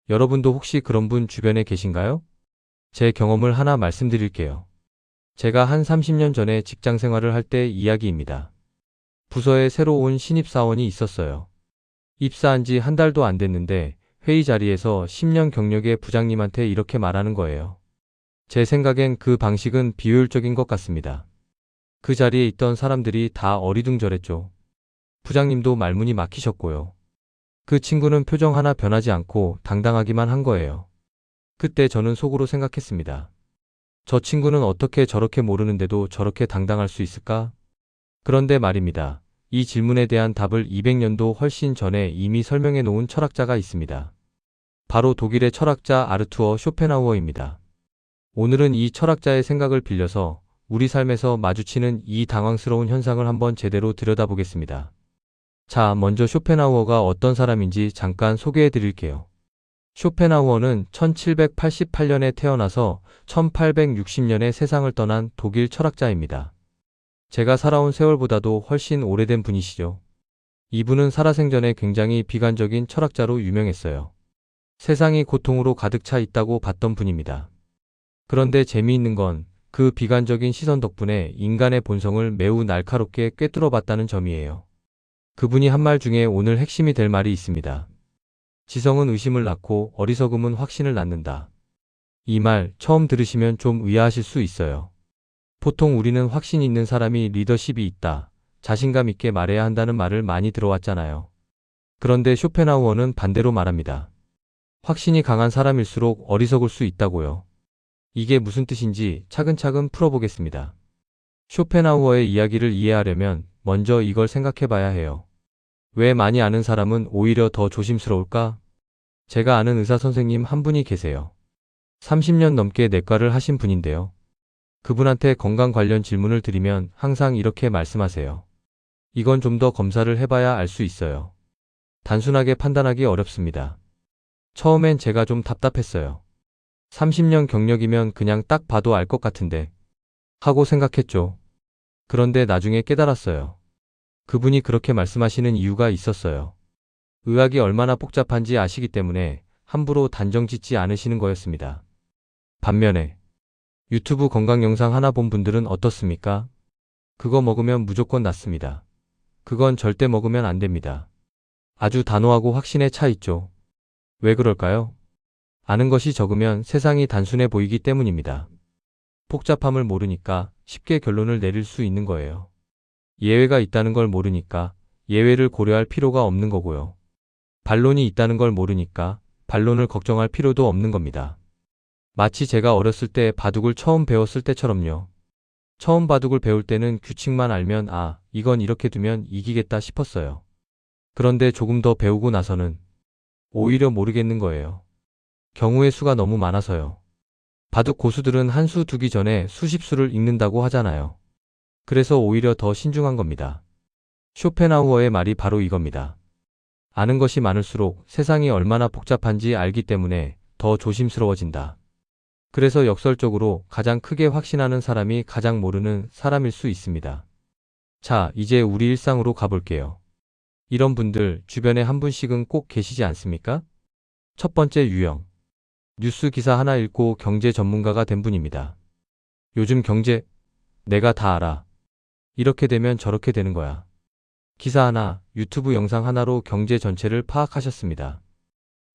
여러분도 혹시 그런 분 주변에 계신가요? 제 경험을 하나 말씀드릴게요. 제가 한 30년 전에 직장 생활을 할 때 이야기입니다. 부서에 새로 온 신입사원이 있었어요. 입사한 지 한 달도 안 됐는데 회의 자리에서 10년 경력의 부장님한테 이렇게 말하는 거예요. 제 생각엔 그 방식은 비효율적인 것 같습니다. 그 자리에 있던 사람들이 다 어리둥절했죠. 부장님도 말문이 막히셨고요. 그 친구는 표정 하나 변하지 않고 당당하기만 한 거예요. 그때 저는 속으로 생각했습니다. 저 친구는 어떻게 저렇게 모르는데도 저렇게 당당할 수 있을까? 그런데 말입니다. 이 질문에 대한 답을 200년도 훨씬 전에 이미 설명해 놓은 철학자가 있습니다. 바로 독일의 철학자 아르투어 쇼펜하우어입니다. 오늘은 이 철학자의 생각을 빌려서 우리 삶에서 마주치는 이 당황스러운 현상을 한번 제대로 들여다보겠습니다. 자, 먼저 쇼펜하우어가 어떤 사람인지 잠깐 소개해 드릴게요. 쇼펜하우어는 1788년에 태어나서 1860년에 세상을 떠난 독일 철학자입니다. 제가 살아온 세월보다도 훨씬 오래된 분이시죠. 이분은 살아생전에 굉장히 비관적인 철학자로 유명했어요. 세상이 고통으로 가득 차 있다고 봤던 분입니다. 그런데 재미있는 건 그 비관적인 시선 덕분에 인간의 본성을 매우 날카롭게 꿰뚫어 봤다는 점이에요. 그분이 한 말 중에 오늘 핵심이 될 말이 있습니다. 지성은 의심을 낳고 어리석음은 확신을 낳는다. 이 말 처음 들으시면 좀 의아하실 수 있어요. 보통 우리는 확신 있는 사람이 리더십이 있다, 자신감 있게 말해야 한다는 말을 많이 들어왔잖아요. 그런데 쇼펜하우어는 반대로 말합니다. 확신이 강한 사람일수록 어리석을 수 있다고요. 이게 무슨 뜻인지 차근차근 풀어보겠습니다. 쇼펜하우어의 이야기를 이해하려면 먼저 이걸 생각해 봐야 해요. 왜 많이 아는 사람은 오히려 더 조심스러울까? 제가 아는 의사 선생님 한 분이 계세요. 30년 넘게 내과를 하신 분인데요. 그분한테 건강 관련 질문을 드리면 항상 이렇게 말씀하세요. 이건 좀 더 검사를 해봐야 알 수 있어요. 단순하게 판단하기 어렵습니다. 처음엔 제가 좀 답답했어요. 30년 경력이면 그냥 딱 봐도 알 것 같은데 하고 생각했죠. 그런데 나중에 깨달았어요. 그분이 그렇게 말씀하시는 이유가 있었어요. 의학이 얼마나 복잡한지 아시기 때문에 함부로 단정 짓지 않으시는 거였습니다. 반면에 유튜브 건강 영상 하나 본 분들은 어떻습니까? 그거 먹으면 무조건 낫습니다. 그건 절대 먹으면 안 됩니다. 아주 단호하고 확신에 차 있죠. 왜 그럴까요? 아는 것이 적으면 세상이 단순해 보이기 때문입니다. 복잡함을 모르니까 쉽게 결론을 내릴 수 있는 거예요. 예외가 있다는 걸 모르니까 예외를 고려할 필요가 없는 거고요. 반론이 있다는 걸 모르니까 반론을 걱정할 필요도 없는 겁니다. 마치 제가 어렸을 때 바둑을 처음 배웠을 때처럼요. 처음 바둑을 배울 때는 규칙만 알면 이건 이렇게 두면 이기겠다 싶었어요. 그런데 조금 더 배우고 나서는 오히려 모르겠는 거예요. 경우의 수가 너무 많아서요. 바둑 고수들은 한 수 두기 전에 수십 수를 읽는다고 하잖아요. 그래서 오히려 더 신중한 겁니다. 쇼펜하우어의 말이 바로 이겁니다. 아는 것이 많을수록 세상이 얼마나 복잡한지 알기 때문에 더 조심스러워진다. 그래서 역설적으로 가장 크게 확신하는 사람이 가장 모르는 사람일 수 있습니다. 자, 이제 우리 일상으로 가볼게요. 이런 분들 주변에 한 분씩은 꼭 계시지 않습니까? 첫 번째 유형. 뉴스 기사 하나 읽고 경제 전문가가 된 분입니다. 요즘 경제, 내가 다 알아. 이렇게 되면 저렇게 되는 거야. 기사 하나, 유튜브 영상 하나로 경제 전체를 파악하셨습니다.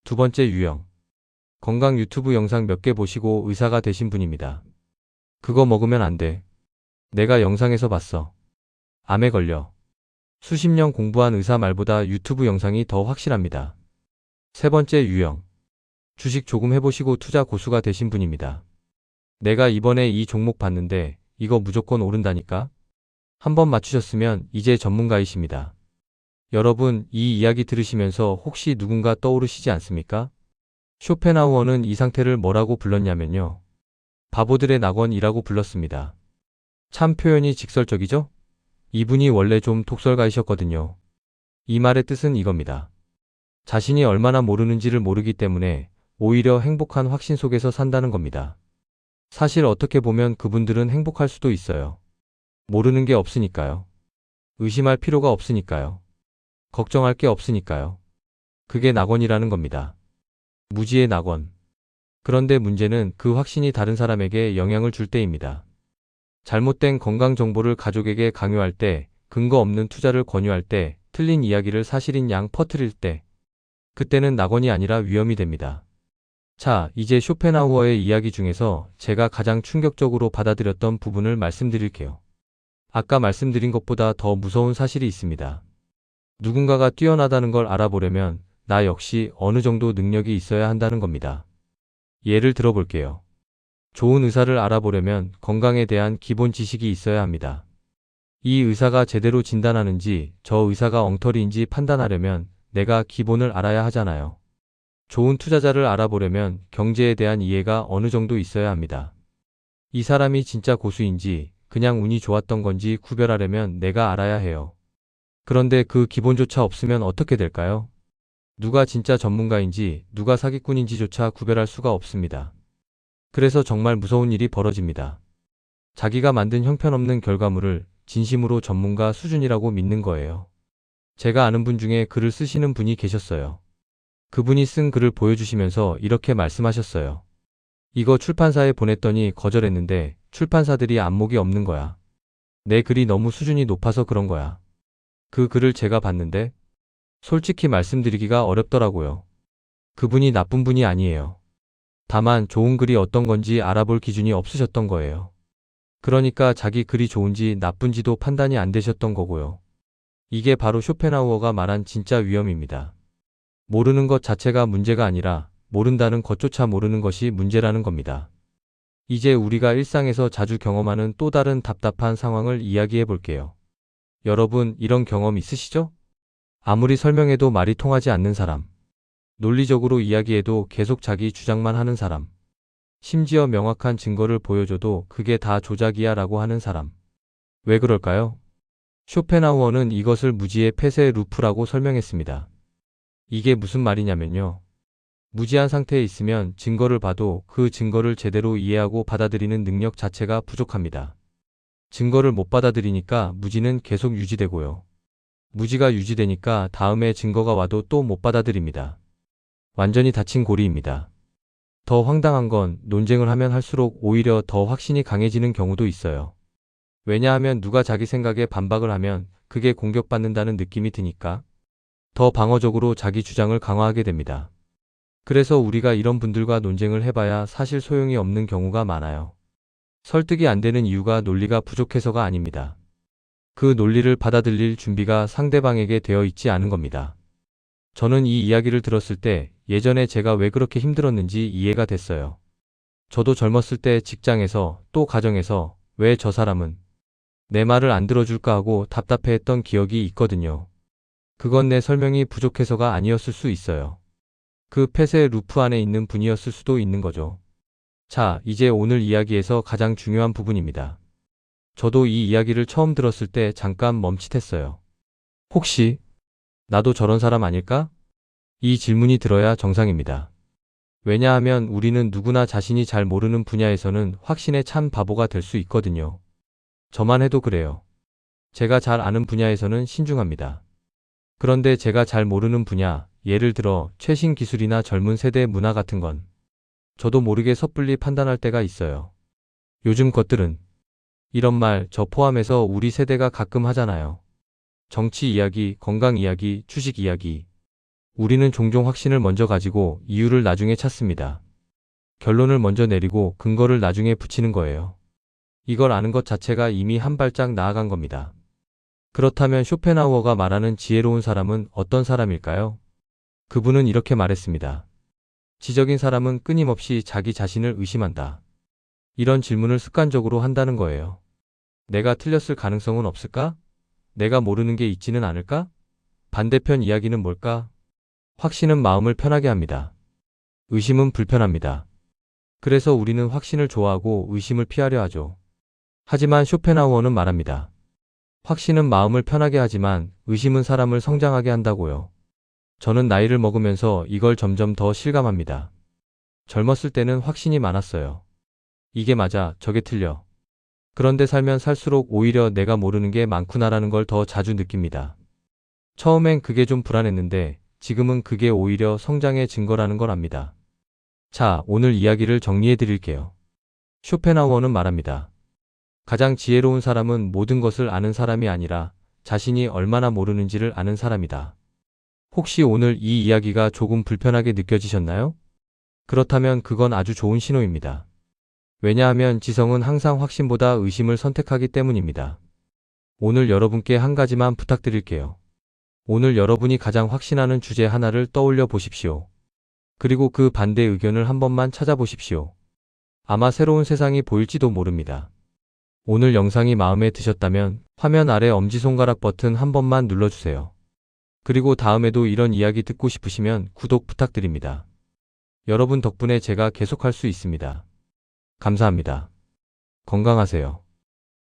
두 번째 유형. 건강 유튜브 영상 몇 개 보시고 의사가 되신 분입니다. 그거 먹으면 안 돼. 내가 영상에서 봤어. 암에 걸려. 수십 년 공부한 의사 말보다 유튜브 영상이 더 확실합니다. 세 번째 유형. 주식 조금 해보시고 투자 고수가 되신 분입니다. 내가 이번에 이 종목 봤는데 이거 무조건 오른다니까? 한번 맞추셨으면 이제 전문가이십니다. 여러분, 이 이야기 들으시면서 혹시 누군가 떠오르시지 않습니까? 쇼펜하우어는 이 상태를 뭐라고 불렀냐면요. 바보들의 낙원이라고 불렀습니다. 참 표현이 직설적이죠? 이분이 원래 좀 독설가이셨거든요. 이 말의 뜻은 이겁니다. 자신이 얼마나 모르는지를 모르기 때문에 오히려 행복한 확신 속에서 산다는 겁니다. 사실 어떻게 보면 그분들은 행복할 수도 있어요. 모르는 게 없으니까요. 의심할 필요가 없으니까요. 걱정할 게 없으니까요. 그게 낙원이라는 겁니다. 무지의 낙원. 그런데 문제는 그 확신이 다른 사람에게 영향을 줄 때입니다. 잘못된 건강 정보를 가족에게 강요할 때, 근거 없는 투자를 권유할 때, 틀린 이야기를 사실인 양 퍼뜨릴 때, 그때는 낙원이 아니라 위험이 됩니다. 자, 이제 쇼펜하우어의 이야기 중에서 제가 가장 충격적으로 받아들였던 부분을 말씀드릴게요. 아까 말씀드린 것보다 더 무서운 사실이 있습니다. 누군가가 뛰어나다는 걸 알아보려면 나 역시 어느 정도 능력이 있어야 한다는 겁니다. 예를 들어볼게요. 좋은 의사를 알아보려면 건강에 대한 기본 지식이 있어야 합니다. 이 의사가 제대로 진단하는지 저 의사가 엉터리인지 판단하려면 내가 기본을 알아야 하잖아요. 좋은 투자자를 알아보려면 경제에 대한 이해가 어느 정도 있어야 합니다. 이 사람이 진짜 고수인지 그냥 운이 좋았던 건지 구별하려면 내가 알아야 해요. 그런데 그 기본조차 없으면 어떻게 될까요? 누가 진짜 전문가인지 누가 사기꾼인지조차 구별할 수가 없습니다. 그래서 정말 무서운 일이 벌어집니다. 자기가 만든 형편없는 결과물을 진심으로 전문가 수준이라고 믿는 거예요. 제가 아는 분 중에 글을 쓰시는 분이 계셨어요. 그분이 쓴 글을 보여주시면서 이렇게 말씀하셨어요. 이거 출판사에 보냈더니 거절했는데 출판사들이 안목이 없는 거야. 내 글이 너무 수준이 높아서 그런 거야. 그 글을 제가 봤는데 솔직히 말씀드리기가 어렵더라고요. 그분이 나쁜 분이 아니에요. 다만 좋은 글이 어떤 건지 알아볼 기준이 없으셨던 거예요. 그러니까 자기 글이 좋은지 나쁜지도 판단이 안 되셨던 거고요. 이게 바로 쇼펜하우어가 말한 진짜 위험입니다. 모르는 것 자체가 문제가 아니라 모른다는 것조차 모르는 것이 문제라는 겁니다. 이제 우리가 일상에서 자주 경험하는 또 다른 답답한 상황을 이야기해 볼게요. 여러분, 이런 경험 있으시죠? 아무리 설명해도 말이 통하지 않는 사람. 논리적으로 이야기해도 계속 자기 주장만 하는 사람. 심지어 명확한 증거를 보여줘도 그게 다 조작이야 라고 하는 사람. 왜 그럴까요? 쇼펜하우어는 이것을 무지의 폐쇄 루프라고 설명했습니다. 이게 무슨 말이냐면요. 무지한 상태에 있으면 증거를 봐도 그 증거를 제대로 이해하고 받아들이는 능력 자체가 부족합니다. 증거를 못 받아들이니까 무지는 계속 유지되고요. 무지가 유지되니까 다음에 증거가 와도 또 못 받아들입니다. 완전히 닫힌 고리입니다. 더 황당한 건 논쟁을 하면 할수록 오히려 더 확신이 강해지는 경우도 있어요. 왜냐하면 누가 자기 생각에 반박을 하면 그게 공격받는다는 느낌이 드니까 더 방어적으로 자기 주장을 강화하게 됩니다. 그래서 우리가 이런 분들과 논쟁을 해봐야 사실 소용이 없는 경우가 많아요. 설득이 안 되는 이유가 논리가 부족해서가 아닙니다. 그 논리를 받아들일 준비가 상대방에게 되어 있지 않은 겁니다. 저는 이 이야기를 들었을 때 예전에 제가 왜 그렇게 힘들었는지 이해가 됐어요. 저도 젊었을 때 직장에서 또 가정에서 왜 저 사람은 내 말을 안 들어줄까 하고 답답해했던 기억이 있거든요. 그건 내 설명이 부족해서가 아니었을 수 있어요. 그 폐쇄 루프 안에 있는 분이었을 수도 있는 거죠. 자, 이제 오늘 이야기에서 가장 중요한 부분입니다. 저도 이 이야기를 처음 들었을 때 잠깐 멈칫했어요. 혹시 나도 저런 사람 아닐까? 이 질문이 들어야 정상입니다. 왜냐하면 우리는 누구나 자신이 잘 모르는 분야에서는 확신에 찬 바보가 될 수 있거든요. 저만 해도 그래요. 제가 잘 아는 분야에서는 신중합니다. 그런데 제가 잘 모르는 분야, 예를 들어 최신 기술이나 젊은 세대 문화 같은 건 저도 모르게 섣불리 판단할 때가 있어요. 요즘 것들은 이런 말 저 포함해서 우리 세대가 가끔 하잖아요. 정치 이야기, 건강 이야기, 주식 이야기. 우리는 종종 확신을 먼저 가지고 이유를 나중에 찾습니다. 결론을 먼저 내리고 근거를 나중에 붙이는 거예요. 이걸 아는 것 자체가 이미 한 발짝 나아간 겁니다. 그렇다면 쇼펜하우어가 말하는 지혜로운 사람은 어떤 사람일까요? 그분은 이렇게 말했습니다. 지적인 사람은 끊임없이 자기 자신을 의심한다. 이런 질문을 습관적으로 한다는 거예요. 내가 틀렸을 가능성은 없을까? 내가 모르는 게 있지는 않을까? 반대편 이야기는 뭘까? 확신은 마음을 편하게 합니다. 의심은 불편합니다. 그래서 우리는 확신을 좋아하고 의심을 피하려 하죠. 하지만 쇼펜하우어는 말합니다. 확신은 마음을 편하게 하지만 의심은 사람을 성장하게 한다고요. 저는 나이를 먹으면서 이걸 점점 더 실감합니다. 젊었을 때는 확신이 많았어요. 이게 맞아, 저게 틀려. 그런데 살면 살수록 오히려 내가 모르는 게 많구나라는 걸 더 자주 느낍니다. 처음엔 그게 좀 불안했는데 지금은 그게 오히려 성장의 증거라는 걸 압니다. 자, 오늘 이야기를 정리해 드릴게요. 쇼펜하우어는 말합니다. 가장 지혜로운 사람은 모든 것을 아는 사람이 아니라 자신이 얼마나 모르는지를 아는 사람이다. 혹시 오늘 이 이야기가 조금 불편하게 느껴지셨나요? 그렇다면 그건 아주 좋은 신호입니다. 왜냐하면 지성은 항상 확신보다 의심을 선택하기 때문입니다. 오늘 여러분께 한 가지만 부탁드릴게요. 오늘 여러분이 가장 확신하는 주제 하나를 떠올려 보십시오. 그리고 그 반대 의견을 한 번만 찾아보십시오. 아마 새로운 세상이 보일지도 모릅니다. 오늘 영상이 마음에 드셨다면 화면 아래 엄지손가락 버튼 한 번만 눌러주세요. 그리고 다음에도 이런 이야기 듣고 싶으시면 구독 부탁드립니다. 여러분 덕분에 제가 계속할 수 있습니다. 감사합니다. 건강하세요.